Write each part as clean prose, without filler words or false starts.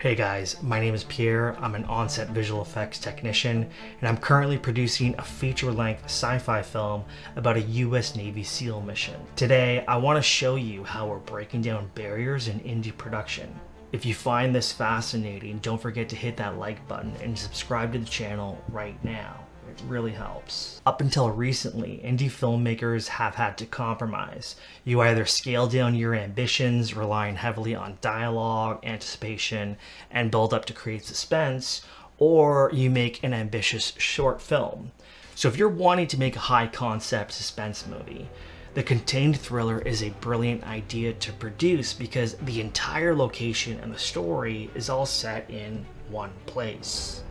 Hey guys, my name is Pierre. I'm an on-set visual effects technician, and I'm currently producing a feature-length sci-fi film about a US Navy SEAL mission. Today, I want to show you how we're breaking down barriers in indie production. If you find this fascinating, don't forget to hit that like button and subscribe to the channel right now. It really helps. Up until recently, indie filmmakers have had to compromise. You either scale down your ambitions, relying heavily on dialogue, anticipation, and build up to create suspense, or you make an ambitious short film. So if you're wanting to make a high concept suspense movie, the contained thriller is a brilliant idea to produce because the entire location and the story is all set in one place.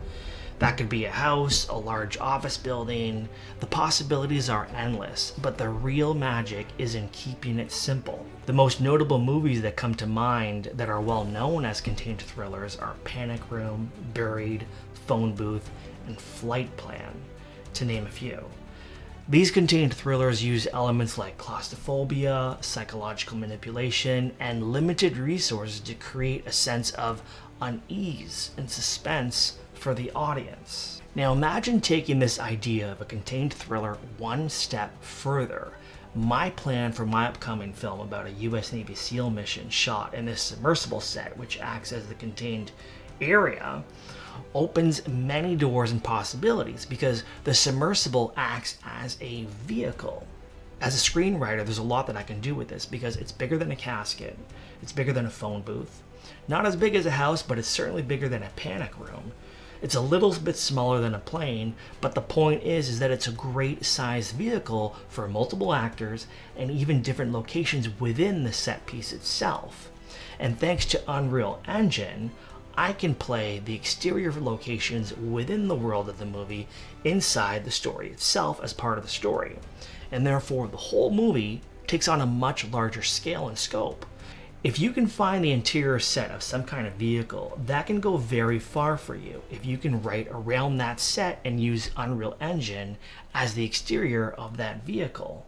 That could be a house, a large office building. The possibilities are endless, but the real magic is in keeping it simple. The most notable movies that come to mind that are well known as contained thrillers are Panic Room, Buried, Phone Booth, and Flight Plan, to name a few. These contained thrillers use elements like claustrophobia, psychological manipulation, and limited resources to create a sense of unease and suspense for the audience. Now imagine taking this idea of a contained thriller one step further. My plan for my upcoming film about a US Navy SEAL mission shot in this submersible set, which acts as the contained area, opens many doors and possibilities because the submersible acts as a vehicle. As a screenwriter, there's a lot that I can do with this because it's bigger than a casket, it's bigger than a phone booth, not as big as a house, but it's certainly bigger than a panic room. It's a little bit smaller than a plane, but the point is that it's a great sized vehicle for multiple actors and even different locations within the set piece itself. And thanks to Unreal Engine, I can play the exterior locations within the world of the movie inside the story itself as part of the story. And therefore, the whole movie takes on a much larger scale and scope. If you can find the interior set of some kind of vehicle, that can go very far for you if you can write around that set and use Unreal Engine as the exterior of that vehicle.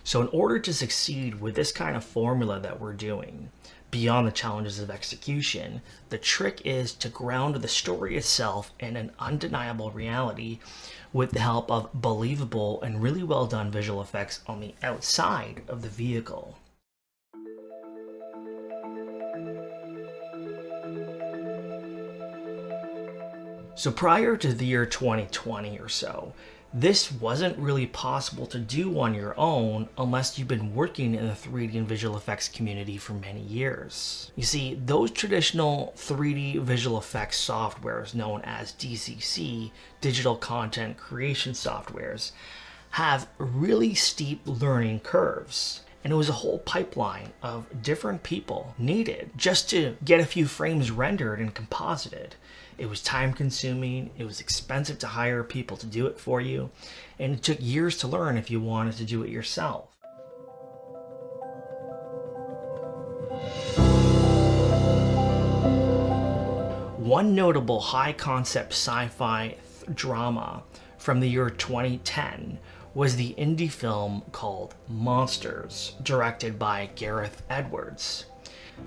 So in order to succeed with this kind of formula that we're doing, beyond the challenges of execution, the trick is to ground the story itself in an undeniable reality with the help of believable and really well done visual effects on the outside of the vehicle. So prior to the year 2020 or so, this wasn't really possible to do on your own unless you've been working in the 3D and visual effects community for many years. You see, those traditional 3D visual effects softwares known as DCC, digital content creation softwares, have really steep learning curves. And it was a whole pipeline of different people needed just to get a few frames rendered and composited. It was time consuming, it was expensive to hire people to do it for you, and it took years to learn if you wanted to do it yourself. One notable high concept sci-fi drama from the year 2010 was the indie film called Monsters, directed by Gareth Edwards.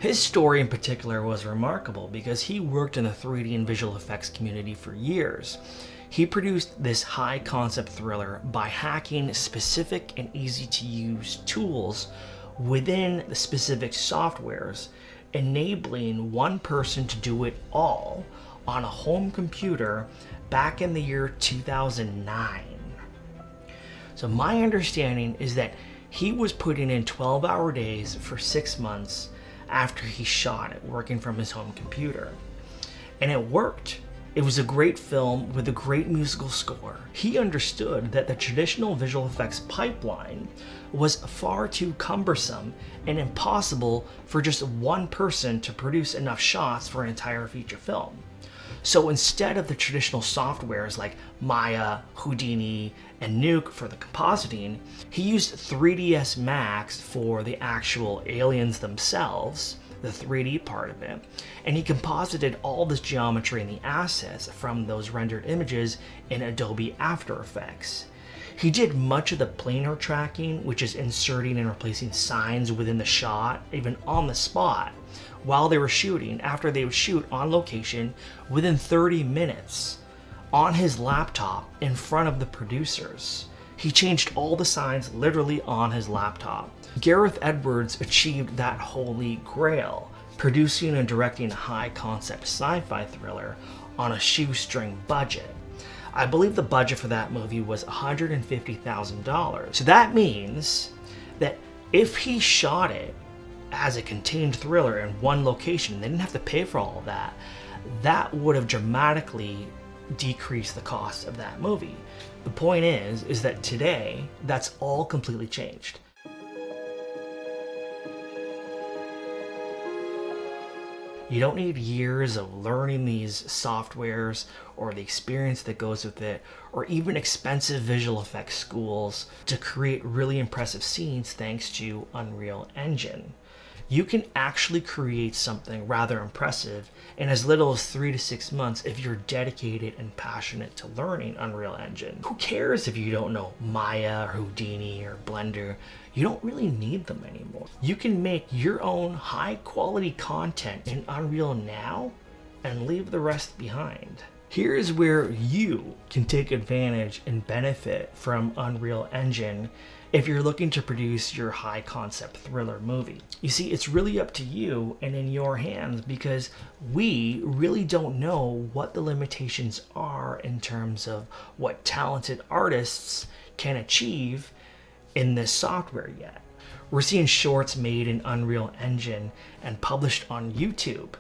His story in particular was remarkable because he worked in the 3D and visual effects community for years. He produced this high concept thriller by hacking specific and easy to use tools within the specific softwares, enabling one person to do it all on a home computer back in the year 2009. So my understanding is that he was putting in 12-hour days for 6 months after he shot it, working from his home computer. And it worked. It was a great film with a great musical score. He understood that the traditional visual effects pipeline was far too cumbersome and impossible for just one person to produce enough shots for an entire feature film. So instead of the traditional softwares like Maya, Houdini, and Nuke for the compositing, he used 3ds Max for the actual aliens themselves, the 3D part of it, and he composited all this geometry and the assets from those rendered images in Adobe After Effects. He did much of the planar tracking, which is inserting and replacing signs within the shot, even on the spot. while they were shooting, after they would shoot on location, within 30 minutes on his laptop in front of the producers. He changed all the signs literally on his laptop. Gareth Edwards achieved that holy grail, producing and directing a high-concept sci-fi thriller on a shoestring budget. I believe the budget for that movie was $150,000. So that means that if he shot it as a contained thriller in one location, they didn't have to pay for all of that, that would have dramatically decreased the cost of that movie. The point is that today, that's all completely changed. You don't need years of learning these softwares or the experience that goes with it, or even expensive visual effects schools to create really impressive scenes thanks to Unreal Engine. You can actually create something rather impressive in as little as 3 to 6 months if you're dedicated and passionate to learning Unreal Engine. Who cares if you don't know Maya or Houdini or Blender? You don't really need them anymore. You can make your own high quality content in Unreal now and leave the rest behind. Here's where you can take advantage and benefit from Unreal Engine if you're looking to produce your high concept thriller movie. You see, it's really up to you and in your hands, because we really don't know what the limitations are in terms of what talented artists can achieve in this software yet. We're seeing shorts made in Unreal Engine and published on YouTube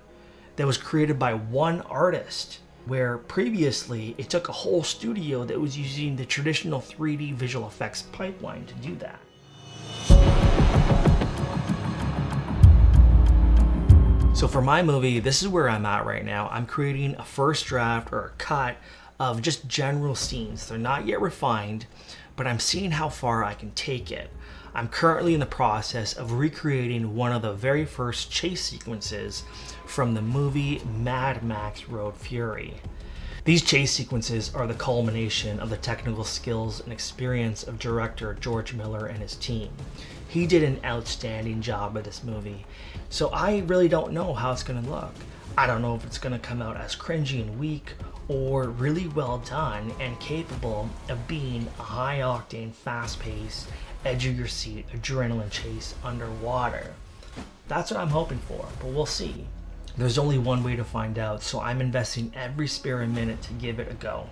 that was created by one artist, where previously it took a whole studio that was using the traditional 3D visual effects pipeline to do that. So for my movie, this is where I'm at right now. I'm creating a first draft or a cut of just general scenes. They're not yet refined, but I'm seeing how far I can take it. I'm currently in the process of recreating one of the very first chase sequences from the movie Mad Max Road Fury. These chase sequences are the culmination of the technical skills and experience of director George Miller and his team. He did an outstanding job with this movie, so I really don't know how it's gonna look. I don't know if it's gonna come out as cringy and weak, or really well done and capable of being a high-octane, fast-paced, edge-of-your-seat adrenaline chase underwater. That's what I'm hoping for, but we'll see. There's only one way to find out, so I'm investing every spare minute to give it a go.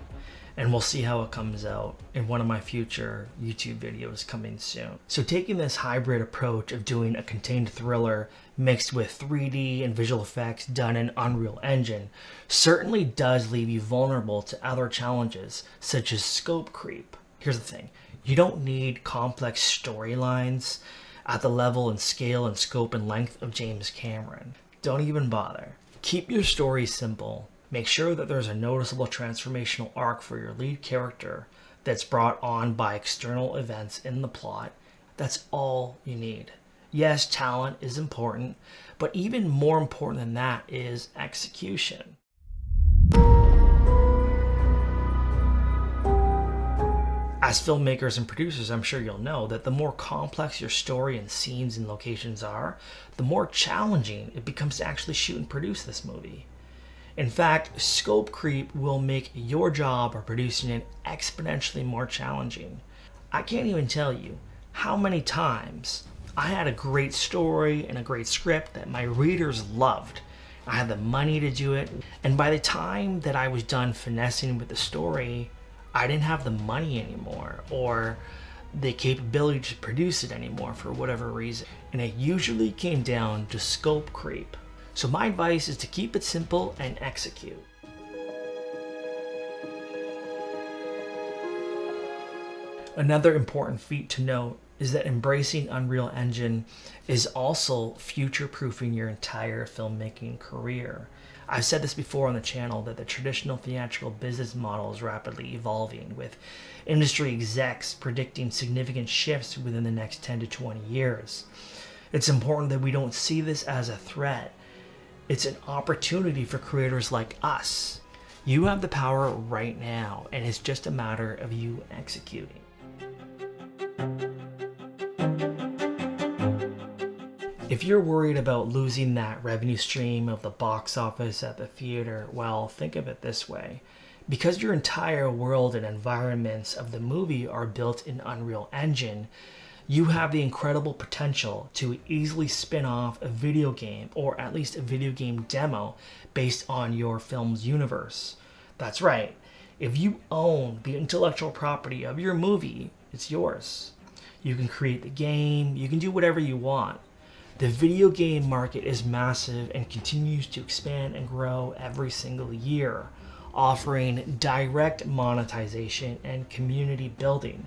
And we'll see how it comes out in one of my future YouTube videos coming soon. So taking this hybrid approach of doing a contained thriller mixed with 3D and visual effects done in Unreal Engine certainly does leave you vulnerable to other challenges, such as scope creep. Here's the thing, you don't need complex storylines at the level and scale and scope and length of James Cameron. Don't even bother. Keep your story simple. Make sure that there's a noticeable transformational arc for your lead character that's brought on by external events in the plot. That's all you need. Yes, talent is important, but even more important than that is execution. As filmmakers and producers, I'm sure you'll know that the more complex your story and scenes and locations are, the more challenging it becomes to actually shoot and produce this movie. In fact, scope creep will make your job of producing it exponentially more challenging. I can't even tell you how many times I had a great story and a great script that my readers loved. I had the money to do it, and by the time that I was done finessing with the story, I didn't have the money anymore or the capability to produce it anymore for whatever reason. And it usually came down to scope creep. So my advice is to keep it simple and execute. Another important feat to note is that embracing Unreal Engine is also future-proofing your entire filmmaking career. I've said this before on the channel that the traditional theatrical business model is rapidly evolving, with industry execs predicting significant shifts within the next 10 to 20 years. It's important that we don't see this as a threat. It's an opportunity for creators like us. You have the power right now, and it's just a matter of you executing. If you're worried about losing that revenue stream of the box office at the theater, well, think of it this way. Because your entire world and environments of the movie are built in Unreal Engine, you have the incredible potential to easily spin off a video game, or at least a video game demo, based on your film's universe. That's right. If you own the intellectual property of your movie, it's yours. You can create the game, you can do whatever you want. The video game market is massive and continues to expand and grow every single year, offering direct monetization and community building.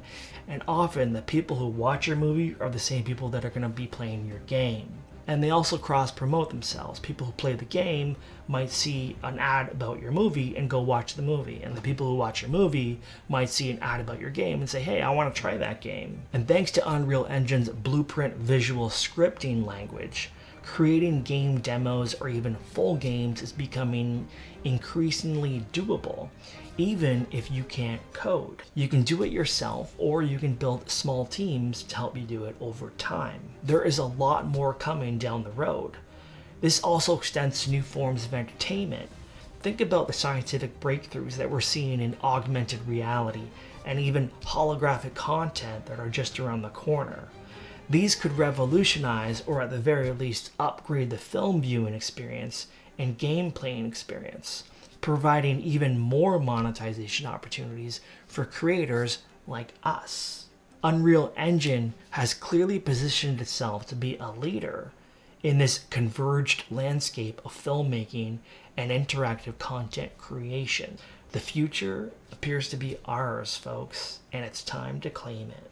And often the people who watch your movie are the same people that are going to be playing your game. And they also cross-promote themselves. People who play the game might see an ad about your movie and go watch the movie. And the people who watch your movie might see an ad about your game and say, hey, I want to try that game. And thanks to Unreal Engine's Blueprint visual scripting language, creating game demos or even full games is becoming increasingly doable, even if you can't code. You can do it yourself, or you can build small teams to help you do it over time. There is a lot more coming down the road. This also extends to new forms of entertainment. Think about the scientific breakthroughs that we're seeing in augmented reality and even holographic content that are just around the corner. These could revolutionize, or at the very least upgrade, the film viewing experience and game playing experience, providing even more monetization opportunities for creators like us. Unreal Engine has clearly positioned itself to be a leader in this converged landscape of filmmaking and interactive content creation. The future appears to be ours, folks, and it's time to claim it.